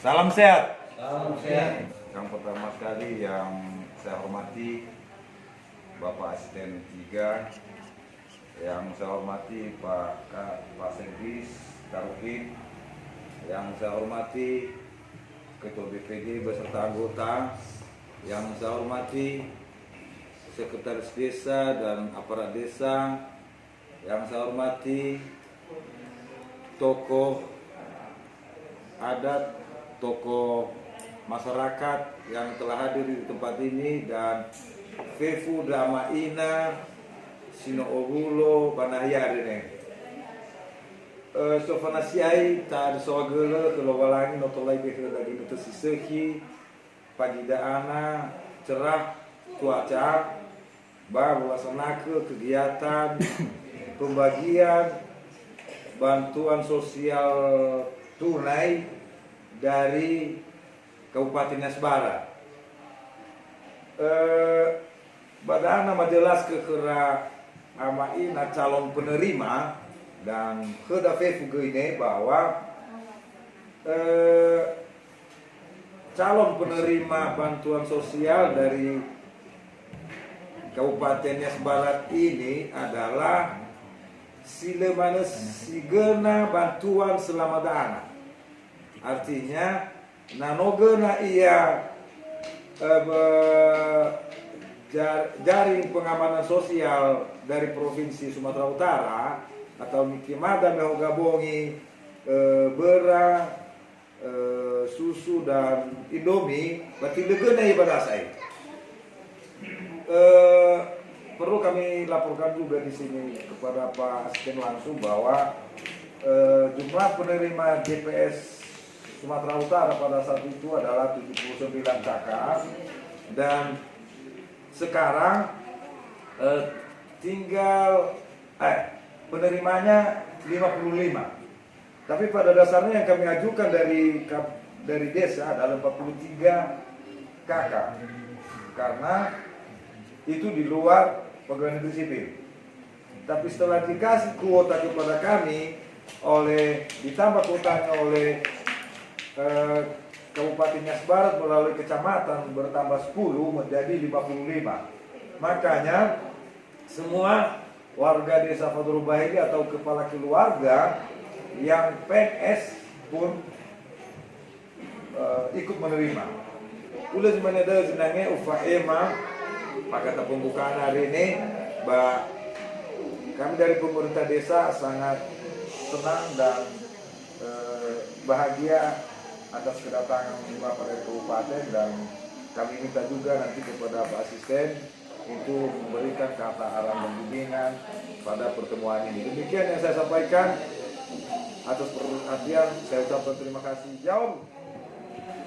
Salam sehat. Salam sehat. Yang pertama sekali yang saya hormati Bapak Asisten 3, yang saya hormati Pak Servis Karupin, yang saya hormati Ketua BPD beserta anggota, yang saya hormati Sekretaris Desa dan aparat desa, yang saya hormati tokoh adat, tokoh masyarakat yang telah hadir di tempat ini, dan Fefu Dama Ina Sino Ogulo Banahya ini. Sofana siai ta ada sawagele kelowalangi notolai behe lagi notosisehi pagi daana cerah cuaca baru laksanakan kegiatan pembagian bantuan sosial tunai dari Kabupaten Asbara. Badana majelas kekera amaina calon penerima dan kedafe fugeine bahwa calon penerima bantuan sosial dari Kabupaten Asbara ini adalah silemana sigena bantuan selama dana. Artinya nanogena ia jaring pengamanan sosial dari Provinsi Sumatera Utara atau Mikimada Mehogabongi Bera susu dan Indomie berarti legena ibadah saya. Perlu kami laporkan juga di sini kepada Pak Asisten langsung bahwa jumlah penerima DPS Sumatera Utara pada saat itu adalah 79 kakak, dan sekarang tinggal penerimanya 55. Tapi pada dasarnya yang kami ajukan dari desa adalah 43 kakak, karena itu di luar pegawai negeri sipil. Tapi setelah dikasih kuota kepada kami ditambah kuotanya oleh Kabupaten Nias Barat melalui kecamatan bertambah 10 menjadi 55. Makanya semua warga desa Fathur Bahili atau kepala keluarga yang PNS pun ikut menerima. Ulah sebenarnya senangnya UFAEMA pada pembukaan hari ini, kami dari pemerintah desa sangat senang dan bahagia atas kedatangan Bapak dari Kabupaten, dan kami minta juga nanti kepada Pak Asisten untuk memberikan kata arah dan bimbingan pada pertemuan ini. Demikian yang saya sampaikan. Atas perhatian saya ucapkan terima kasih. Jauh.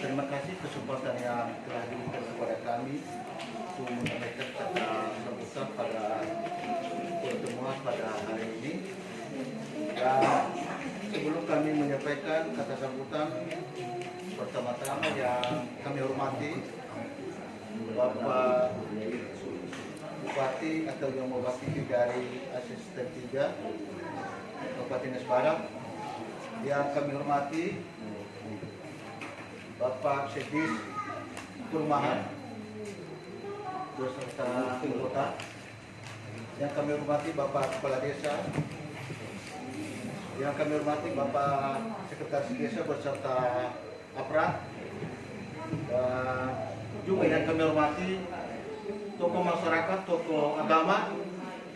Terima kasih kesempatan yang telah diberikan kepada kami untuk menyampaikan kata sambutan pada pertemuan pada hari ini. Dan sebelum kami menyampaikan kata sambutan, pertama-tama yang kami hormati Bapak Bupati atau yang mewakili dari Asisten 3 Kabupaten Asbara, yang kami hormati Bapak Servis Perumahan beserta anggota, yang kami hormati Bapak Kepala Desa, yang kami hormati Bapak Sekretaris Desa beserta aparat, dan juga yang kami hormati tokoh masyarakat, tokoh agama,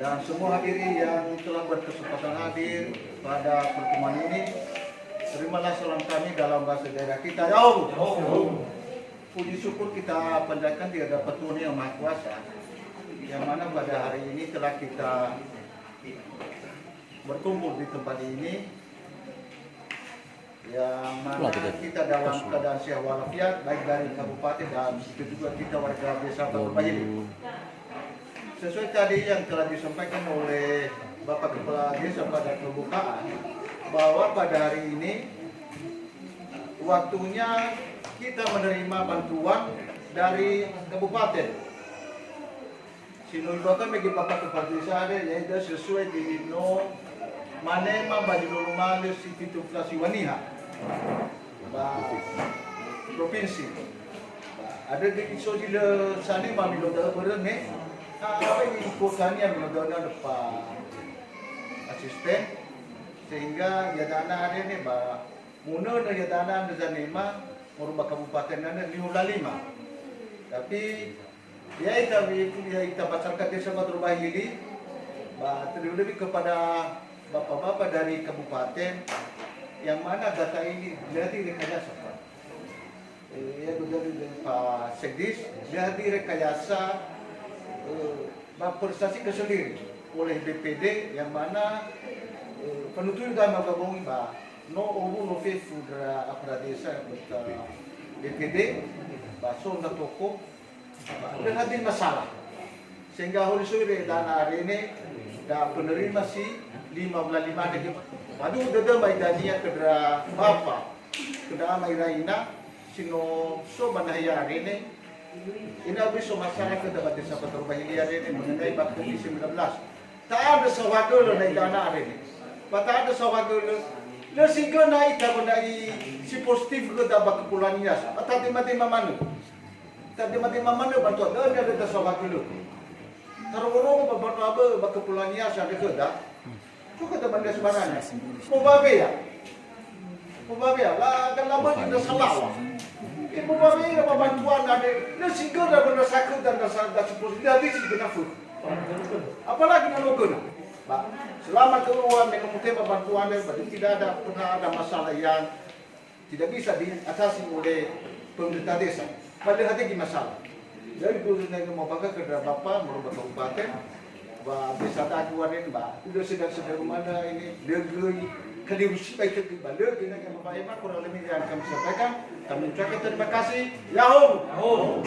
dan semua hadirin yang telah berkesempatan hadir pada pertemuan ini. Terimalah salam kami dalam bahasa daerah kita. Puji syukur kita panjatkan di hadapan Tuhan Yang Maha Kuasa, yang mana pada hari ini telah kita berkumpul di tempat ini, yang mana kita dalam keadaan sehat walafiat, baik dari kabupaten dan juga kita warga desa Fathur Bahili. Sesuai tadi yang telah disampaikan oleh Bapak Kepala Desa pada pembukaan, bahwa pada hari ini waktunya kita menerima bantuan dari kabupaten. Sinulbakan bagi Bapak Kepala Desa ada yaitu sesuai dengan manema bagi normal situ flasi waniha. provinsi. Ada di iso di le sana mami lo dah berene. Apa ini kota ni yang ada depan asisten sehingga ya dana ada ni ba muna na ya dana ada zanema merubah kabupaten ada 55. Tapi dia kita pasarkan desa Batu Bahili lebih kepada bapak-bapak dari kabupaten yang mana data ini dari rekayasa Pak. Ya dari Pak Sekdis dari rekayasa prestasi kesendiri oleh BPD yang mana penutur sudah menggabungi Pak no omu no fe fudra apara desa BPD baso na toko dan hadir masalah sehingga hari sore dana hari ini dah penerima si 55 lagi aduh dada mai dania kedra bapa kedra mai raina sino so banaya hari ini ina biso masalah ke dapat desa Batu Bahili hari ini mengenai bab komisi 19 tak ada sawado lo naik dana hari ini tak ada sawado lo le singgo naik tak naik si positif ke dapat kepulauan Nias atau timah-timah mana tadi mati mana bantu ada ada sawah dulu. Taruh bantu apa bak kepulauan Nias ada ke dah. Cukup ada benda sebenarnya. Mubabe ya lah kan lama kita salah. Mubabe ya bantuan ada. Dia singgur dah benda sakit dan dah sepuluh dia di sini kena full. Apalagi nak logo. Selama keluar minum teh bantuan berarti tidak pernah ada masalah yang tidak bisa diatasi oleh pemerintah desa. Pada hati di masalah. Jadi dulu naik mau pakai ke Bapak merubah kabupaten, desa Taguanen, sudah sedang mana ini degui kelirusi baik ke balik ini yang Bapak Emak kurang lebih yang kami sampaikan. Kami ucapkan terima kasih. Yahoo.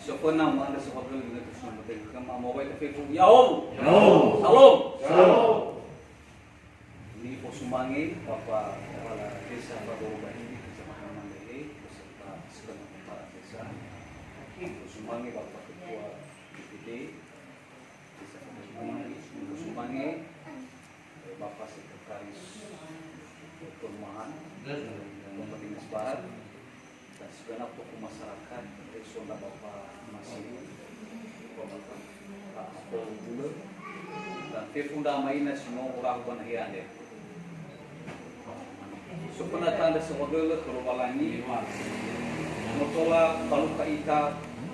Siapa nama anda sebab dengan kesulitan mereka mau baik Facebook. Yahoo. Salam. Ini Posumangi Bapak Kepala Desa Batu Bahili. Sumangi Bapak Ketua DPD Desa Sumangi Bapak Sekretaris Perumahan Bapak Dinas Barat dan segenap tokoh masyarakat Resona Bapak Masih Bapak Apol Bule dan Tefunda Maina semua orang Banayane sebenarnya anda sebagai kerubalangi Motola Baluka Ika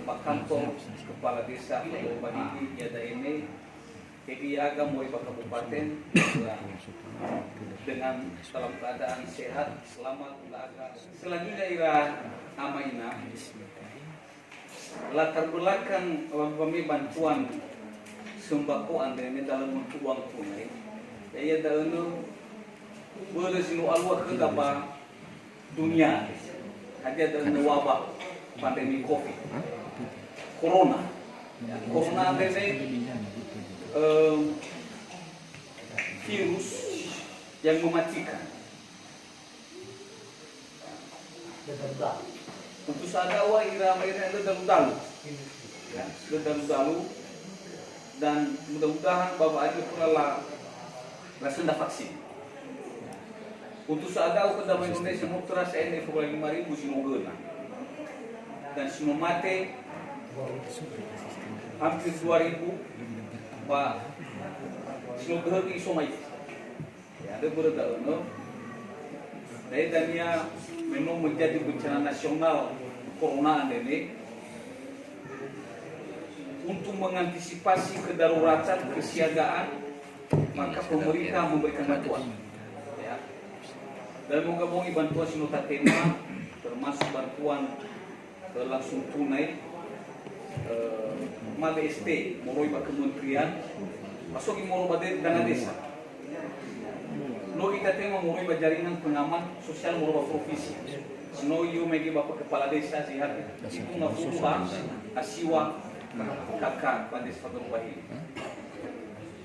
Pak Kantor Kepala Desa Batu Bahili Yada ini KPI Agam Moiba Kabupaten dengan dalam keadaan sehat selamat ulaga selanjutnya ira amaina latar belakang kami bantuan sembako anda ini dalam bentuk uang tunai ya dalam boleh sinu alwa ke dunia ada wabah pandemi COVID, Corona ini virus yang mematikan. Untuk sada wa irama ini dalu dan mudah-mudahan Bapak Aji pula sudah vaksin. Untuk sada ke dalam Indonesia mutra saya ini pukul 5.000 sinogena dan semua mati hampir 2.000 Pak sinogena di somai ya ada berada no dari dania memang menjadi bencana nasional corona ini untuk mengantisipasi kedaruratan kesiagaan maka pemerintah memberikan bantuan dan menggabungi bantuan sinota tema termasuk bantuan langsung tunai Male ST Moroiba Kementerian masuk di Moroiba dana desa no kita tema Moroiba jaringan pengaman sosial Moroiba provinsi sino yu megi Bapak Kepala Desa sihat itu ngafuruha asiwa kakak Bandes Batu Bahili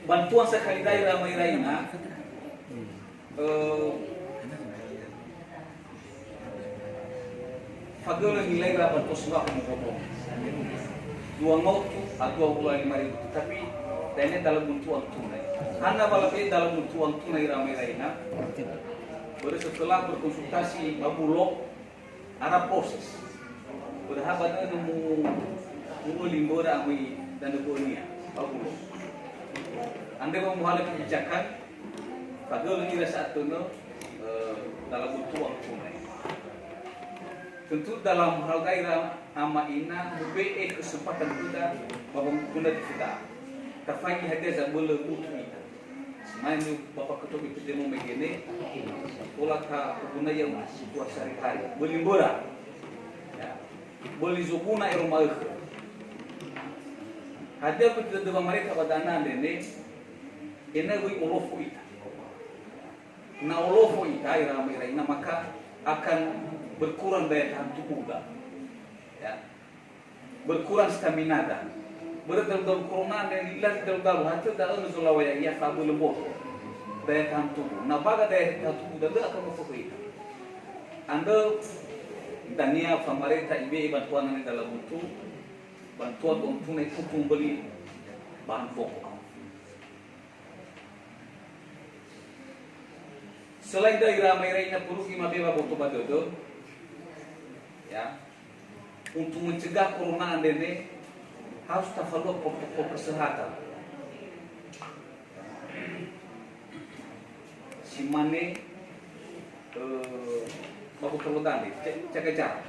bantuan sekali daerah Mairaina Pagolo nilai berapa sudah ngomong 2 ngotu atau 25.000 tapi ini dalam bentuk tunai. Karena balapnya dalam bentuk tunai ramai lainnya setelah berkonsultasi Babulok, ada proses. Berhabat nemu limbora ami dan nebunia Babulok. Anda memuhala kebijakan, padahal ini saat itu dalam bentuk waktu. Tentu dalam hal gairah ama ina be kesempatan kita babang guna kita. Tafaki hadir zabul butuh kita. Semain Bapak Ketua BPD mau begini, pola ka guna yang buat sehari-hari. Beli murah, ya. Beli zubuna rumah. Hadir kita dengan mereka pada anak ini, ini gue olofu kita. Na olofu kita ina maka akan berkurang daya tahan tubuh, ya. Berkurang stamina dah. Dalam corona dan ilah dalam hati dalam Sulawaya ia kabu lembut daya tahan tubuh. Nah baga daya tahan tubuh dah akan berfungsi. Anda dania pemerintah IBI bantuan ini dalam bentuk bantuan untuk naik kupung beli bahan pokok. Selain dari ramai-ramainya perlu lima beba botol badodo, ya, untuk mencegah corona ini harus tafaluk protokol kesehatan. Si mana baku terledan jaga jarak,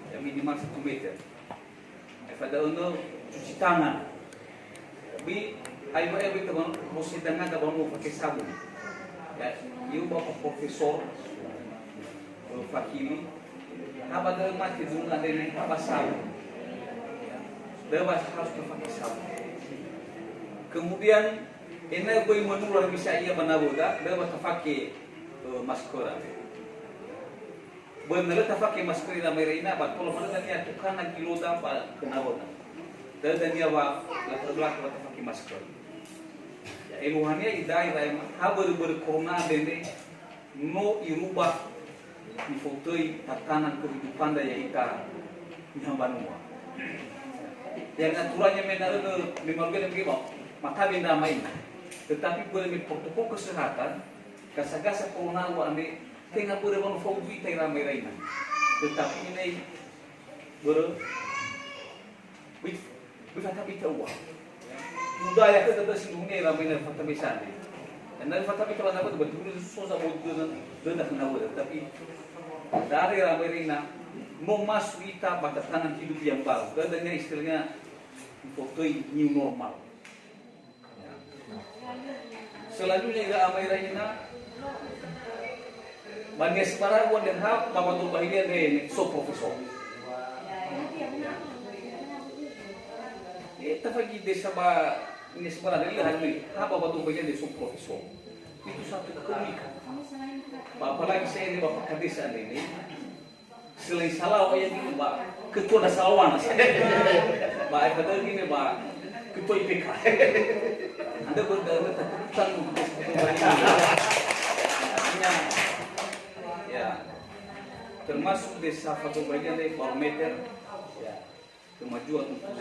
ya minimal 1 meter. Pada untuk cuci tangan. Tapi ayo teman mesti dengan kawan mau pakai sabun. Ya, ibu bapak profesor Fakiri, apa dalam mati jumlah dengan apa sabun. Dewas harus pakai sabun. Kemudian ini boleh menular bisa ia menabuda, dewas pakai masker. Benar tak pakai masker dalam merina, bat kalau mana dia tukar nak kilo dapat kenabuda. Dan dia wa latar pakai masker. Ya eluhannya idai rai haber berkorona dene no irubah di fotoi tatanan kehidupan daya ita nyambanua. Yang aturannya menaruh di marga begini, maka benda main. Tetapi boleh protokol kesehatan, kasa-kasa corona wani tengah boleh menfollow kita ramai lainnya. Tetapi ini bisa tapi tahu. Budaya kita ada sindungnya ramai dan fakta besar. Dan dari fakta kita mana betul betul susah bodoh dan kenapa. Tapi dari ramai lainnya memasuk kita pada tangan hidup yang baru. Adanya istilahnya foto new normal. Ya. Selanjutnya ila amairahina bagi sebarang dan hak bapak tu bahidia de so profesor. Kita pergi desa ba ini sebarang ini hari hak bapak tu bahidia de so profesor. Itu satu keunikan. Apalagi saya ini bapak kadesa ini. Selain salah yang ini Pak ketua Nasawan Pak kata gini Pak ketua IPK Anda berdana takutan ya termasuk desa satu bagian dari barometer ya kemajuan untuk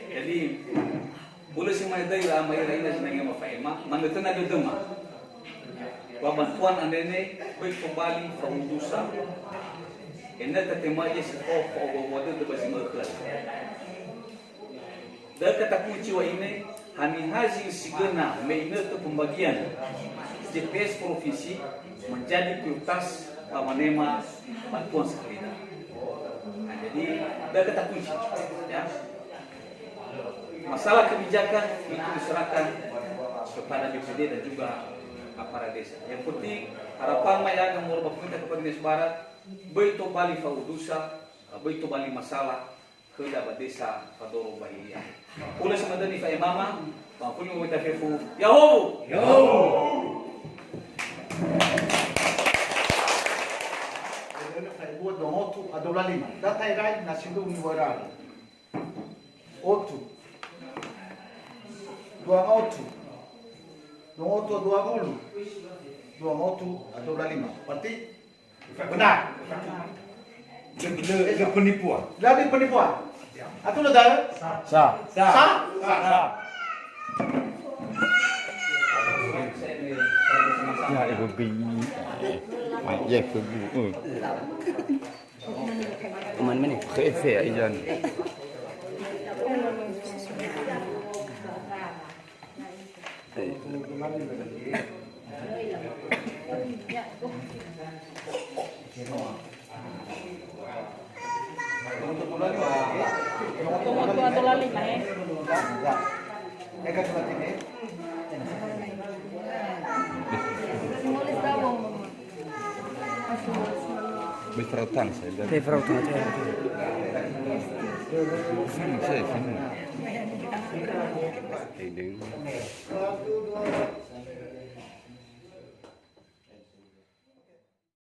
jadi boleh semai dari ramai lainnya senangnya Bapak Emak mana tenaga demam bantuan anda ini baik kembali produsen. Anda tertemaja sekolah obat itu bersih mereka. Dan kata kunci ini hani hasil sigana meina itu pembagian GPS provinsi menjadi prioritas pamanema bantuan sekali. Nah, jadi dan kata kunci, ya. Masalah kebijakan itu diserahkan kepada BPD dan juga aparat desa. Yang penting harapan maya yang mau berpindah kepada Desa Barat, beito bali faudusa, beito bali masalah ke dapat desa Fadoro Bahia. Oleh semada di Fai Mama, maupun mau kita fefu, yaho, yaho. Ele fai buat dong otu adola lima. Data irai nasindo univeral. Otu. Dua otu. Dua otu 20. Dua otu adola lima. Berarti benar. Le penipuan. Lagi penipuan. Atau dah? Sah. Sah. Ya, ibu gini. Ya, ibu. Kuman mana? Kefe ya, ijan. Atau lali lah ya. Befrautan saya. Befrautan. Saya film. Ini.